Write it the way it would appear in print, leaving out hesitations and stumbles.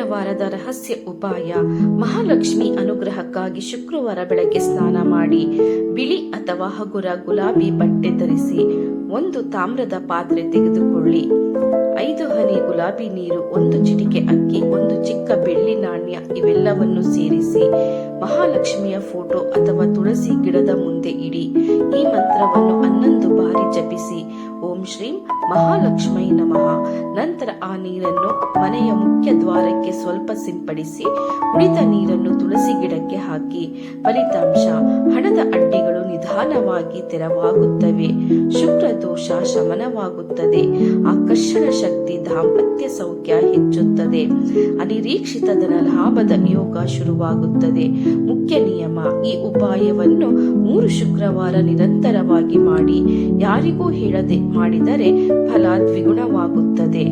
ಶುಕ್ರವಾರದ ರಹಸ್ಯ ಉಪಾಯ. ಮಹಾಲಕ್ಷ್ಮಿ ಅನುಗ್ರಹಕ್ಕಾಗಿ ಶುಕ್ರವಾರ ಬೆಳಗ್ಗೆ ಸ್ನಾನ ಮಾಡಿ ಬಿಳಿ ಅಥವಾ ಹಗುರ ಗುಲಾಬಿ ಬಟ್ಟೆ ಧರಿಸಿ ಒಂದು ತಾಮ್ರದ ಪಾತ್ರೆ ತೆಗೆದುಕೊಳ್ಳಿ. 5 ಹನಿ ಗುಲಾಬಿ ನೀರು, 1 ಚಿಟಿಕೆ ಅಕ್ಕಿ, 1 ಚಿಕ್ಕ ಬೆಳ್ಳಿ ನಾಣ್ಯ ಇವೆಲ್ಲವನ್ನು ಸೇರಿಸಿ ಮಹಾಲಕ್ಷ್ಮಿಯ ಫೋಟೋ ಅಥವಾ ತುಳಸಿ ಗಿಡದ ಮುಂದೆ ಇಡಿ. ಈ ಮಂತ್ರವನ್ನು 11 ಬಾರಿ ಜಪಿಸಿ ಓಂ ಶ್ರೀಂ ಮಹಾಲಕ್ಷ್ಮೈ ನಮಃ. ನಂತರ ಆ ನೀರನ್ನು ಮನೆಯ ಮುಖ್ಯ ದ್ವಾರಕ್ಕೆ ಸ್ವಲ್ಪ ಸಿಂಪಡಿಸಿ ಉಳಿದ ನೀರನ್ನು ತುಳಸಿ ಗಿಡಕ್ಕೆ ಹಾಕಿ. ಫಲಿತಾಂಶ: ಹಣದ ಅಡ್ಡಿಗಳು ನಿಧಾನವಾಗಿ ತೆರವಾಗುತ್ತವೆ, ಶುಕ್ರ ದೋಷ ಶಮನವಾಗುತ್ತದೆ, ಆಕರ್ಷಣ ಶಕ್ತಿ, ದಾಂಪತ್ಯ ಸೌಖ್ಯ ಹೆಚ್ಚುತ್ತದೆ, ಅನಿರೀಕ್ಷಿತ ಧನ ಲಾಭದ ಯೋಗ ಶುರುವಾಗುತ್ತದೆ. ಮುಖ್ಯ ನಿಯಮ: ಈ ಉಪಾಯವನ್ನು 3 ಶುಕ್ರವಾರ ನಿರಂತರವಾಗಿ ಮಾಡಿ. ಯಾರಿಗೂ ಹೇಳದೆ ಮಾಡಿದರೆ ಫಲ ದ್ವಿಗುಣವಾಗುತ್ತದೆ.